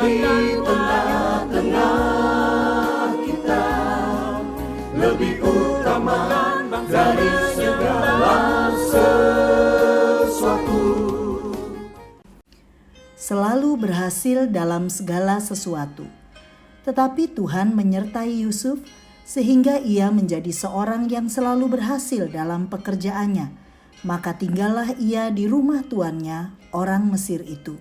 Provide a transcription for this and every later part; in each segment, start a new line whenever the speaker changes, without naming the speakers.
di tengah-tengah kita, lebih utama dari segala sesuatu.
Selalu berhasil dalam segala sesuatu. Tetapi Tuhan menyertai Yusuf sehingga ia menjadi seorang yang selalu berhasil dalam pekerjaannya. Maka tinggallah ia di rumah tuannya, orang Mesir itu.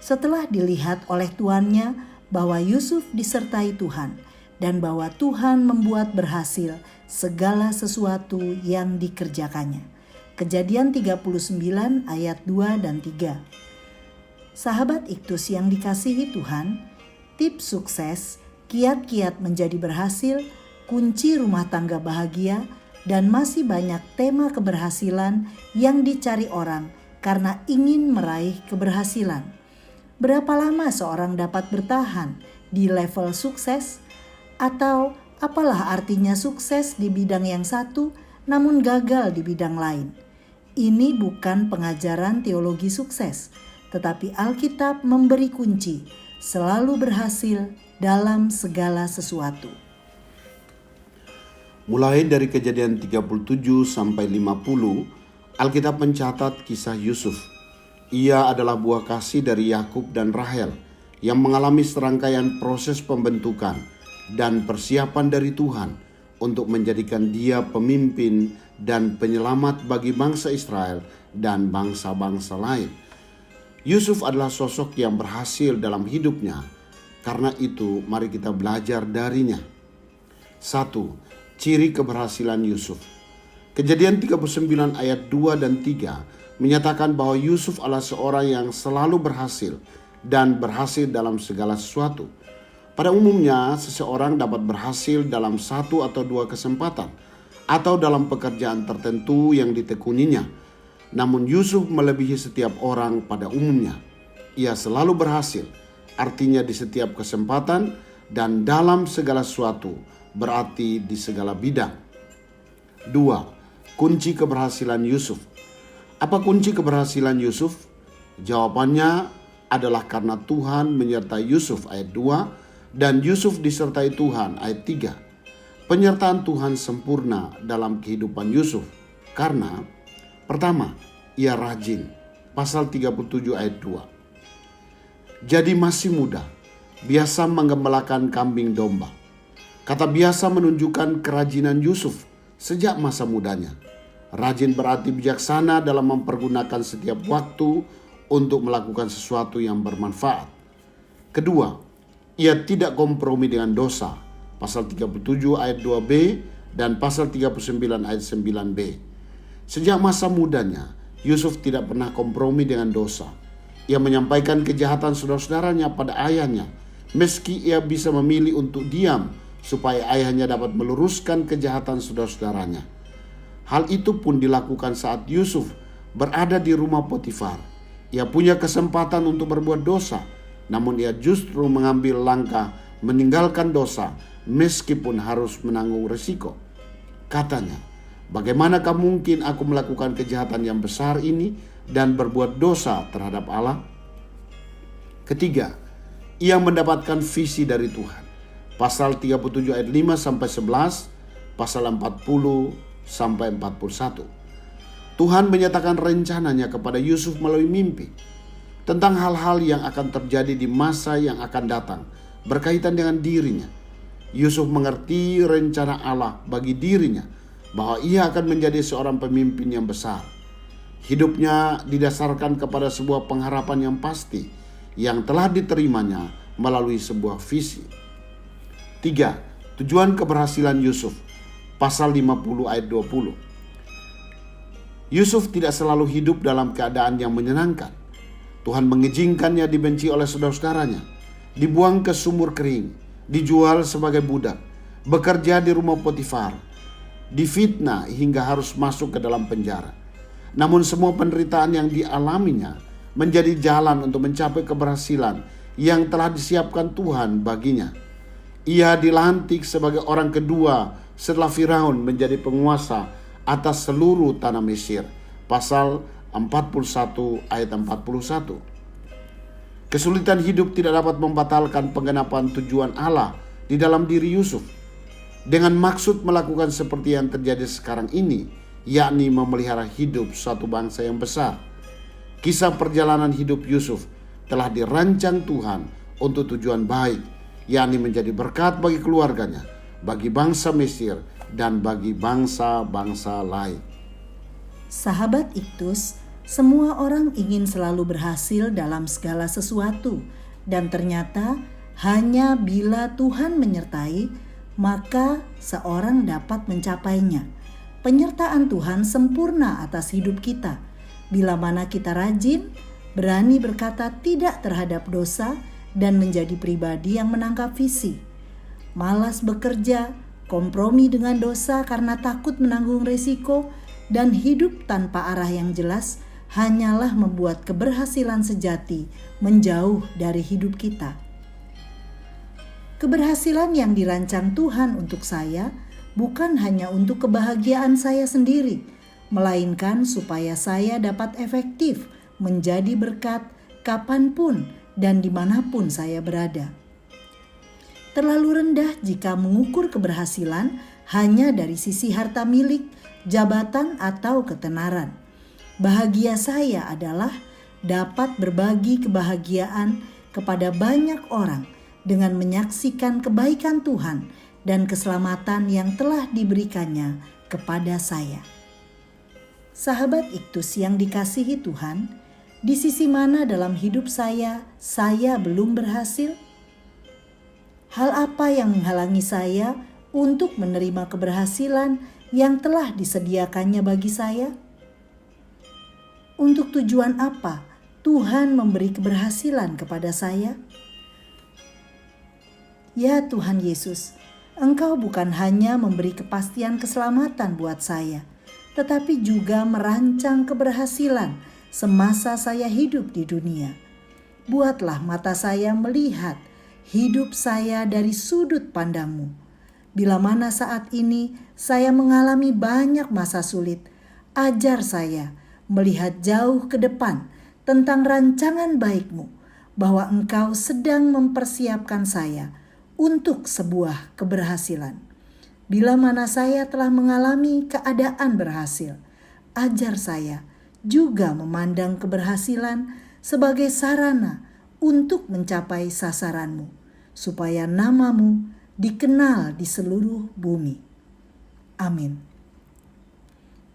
Setelah dilihat oleh tuannya bahwa Yusuf disertai Tuhan dan bahwa Tuhan membuat berhasil segala sesuatu yang dikerjakannya. Kejadian 39 ayat 2 dan 3. Sahabat Iktus yang dikasihi Tuhan, tips sukses, kiat-kiat menjadi berhasil, kunci rumah tangga bahagia, dan masih banyak tema keberhasilan yang dicari orang karena ingin meraih keberhasilan. Berapa lama seorang dapat bertahan di level sukses? Atau apalah artinya sukses di bidang yang satu namun gagal di bidang lain? Ini bukan pengajaran teologi sukses, tetapi Alkitab memberi kunci selalu berhasil dalam segala sesuatu.
Mulai dari Kejadian 37 sampai 50, Alkitab mencatat kisah Yusuf. Ia adalah buah kasih dari Yakub dan Rahel yang mengalami serangkaian proses pembentukan dan persiapan dari Tuhan untuk menjadikan dia pemimpin dan penyelamat bagi bangsa Israel dan bangsa-bangsa lain. Yusuf adalah sosok yang berhasil dalam hidupnya. Karena itu, mari kita belajar darinya. 1. Ciri keberhasilan Yusuf. Kejadian 39 ayat 2 dan 3 menyatakan bahwa Yusuf adalah seorang yang selalu berhasil dan berhasil dalam segala sesuatu. Pada umumnya, seseorang dapat berhasil dalam satu atau dua kesempatan atau dalam pekerjaan tertentu yang ditekuninya. Namun Yusuf melebihi setiap orang pada umumnya. Ia selalu berhasil, artinya di setiap kesempatan dan dalam segala sesuatu, berarti di segala bidang. 2. Kunci keberhasilan Yusuf. Apa kunci keberhasilan Yusuf? Jawabannya adalah karena Tuhan menyertai Yusuf ayat 2 dan Yusuf disertai Tuhan ayat 3. Penyertaan Tuhan sempurna dalam kehidupan Yusuf karena pertama, ia rajin. Pasal 37 ayat 2. Jadi masih muda, biasa menggembalakan kambing domba. Kata biasa menunjukkan kerajinan Yusuf sejak masa mudanya. Rajin berarti bijaksana dalam mempergunakan setiap waktu untuk melakukan sesuatu yang bermanfaat. Kedua, ia tidak kompromi dengan dosa. Pasal 37 ayat 2b dan pasal 39 ayat 9b. Sejak masa mudanya, Yusuf tidak pernah kompromi dengan dosa. Ia menyampaikan kejahatan saudara-saudaranya pada ayahnya, meski ia bisa memilih untuk diam supaya ayahnya dapat meluruskan kejahatan saudara-saudaranya. Hal itu pun dilakukan saat Yusuf berada di rumah Potifar. Ia punya kesempatan untuk berbuat dosa, namun ia justru mengambil langkah meninggalkan dosa meskipun harus menanggung risiko. Katanya, "Bagaimanakah mungkin aku melakukan kejahatan yang besar ini dan berbuat dosa terhadap Allah?" Ketiga, ia mendapatkan visi dari Tuhan. Pasal 37 ayat 5 sampai 11, pasal 40 sampai 41. Tuhan menyatakan rencananya kepada Yusuf melalui mimpi tentang hal-hal yang akan terjadi di masa yang akan datang berkaitan dengan dirinya. Yusuf mengerti rencana Allah bagi dirinya, bahwa ia akan menjadi seorang pemimpin yang besar. Hidupnya didasarkan kepada sebuah pengharapan yang pasti yang telah diterimanya melalui sebuah visi. 3. Tujuan keberhasilan Yusuf. Pasal 50 ayat 20. Yusuf tidak selalu hidup dalam keadaan yang menyenangkan. Tuhan mengizinkannya dibenci oleh saudara-saudaranya, dibuang ke sumur kering, dijual sebagai budak, bekerja di rumah Potifar, difitnah hingga harus masuk ke dalam penjara. Namun semua penderitaan yang dialaminya menjadi jalan untuk mencapai keberhasilan yang telah disiapkan Tuhan baginya. Ia dilantik sebagai orang kedua setelah Firaun menjadi penguasa atas seluruh tanah Mesir. Pasal 41 ayat 41. Kesulitan hidup tidak dapat membatalkan penggenapan tujuan Allah di dalam diri Yusuf, dengan maksud melakukan seperti yang terjadi sekarang ini, yakni memelihara hidup suatu bangsa yang besar. Kisah perjalanan hidup Yusuf telah dirancang Tuhan untuk tujuan baik, yakni menjadi berkat bagi keluarganya, bagi bangsa Mesir, dan bagi bangsa-bangsa lain.
Sahabat Iktus, semua orang ingin selalu berhasil dalam segala sesuatu, dan ternyata hanya bila Tuhan menyertai, maka seorang dapat mencapainya. Penyertaan Tuhan sempurna atas hidup kita. Bila mana kita rajin, berani berkata tidak terhadap dosa, dan menjadi pribadi yang menangkap visi. Malas bekerja, kompromi dengan dosa karena takut menanggung resiko, dan hidup tanpa arah yang jelas hanyalah membuat keberhasilan sejati menjauh dari hidup kita. Keberhasilan yang dirancang Tuhan untuk saya bukan hanya untuk kebahagiaan saya sendiri, melainkan supaya saya dapat efektif menjadi berkat kapanpun dan dimanapun saya berada. Terlalu rendah jika mengukur keberhasilan hanya dari sisi harta milik, jabatan, atau ketenaran. Bahagia saya adalah dapat berbagi kebahagiaan kepada banyak orang dengan menyaksikan kebaikan Tuhan dan keselamatan yang telah diberikannya kepada saya. Sahabat Iktus yang dikasihi Tuhan, di sisi mana dalam hidup saya belum berhasil? Hal apa yang menghalangi saya untuk menerima keberhasilan yang telah disediakannya bagi saya? Untuk tujuan apa Tuhan memberi keberhasilan kepada saya? Ya Tuhan Yesus, Engkau bukan hanya memberi kepastian keselamatan buat saya, tetapi juga merancang keberhasilan semasa saya hidup di dunia. Buatlah mata saya melihat hidup saya dari sudut pandang-Mu. Bila mana saat ini saya mengalami banyak masa sulit, ajar saya melihat jauh ke depan tentang rancangan baik-Mu, bahwa Engkau sedang mempersiapkan saya untuk sebuah keberhasilan. Bila mana saya telah mengalami keadaan berhasil, ajar saya juga memandang keberhasilan sebagai sarana untuk mencapai sasaran-Mu, supaya nama-Mu dikenal di seluruh bumi. Amin.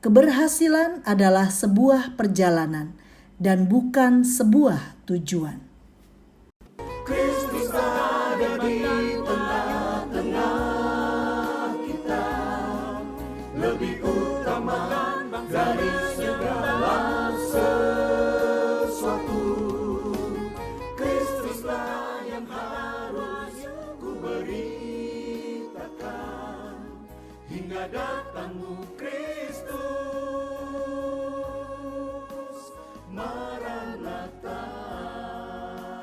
Keberhasilan adalah sebuah perjalanan dan bukan sebuah tujuan.
Kristus ada di tengah-tengah kita, lebih utama dari segala sesuatu. Kristuslah yang harus ku beritakan hingga datangmu Kristus.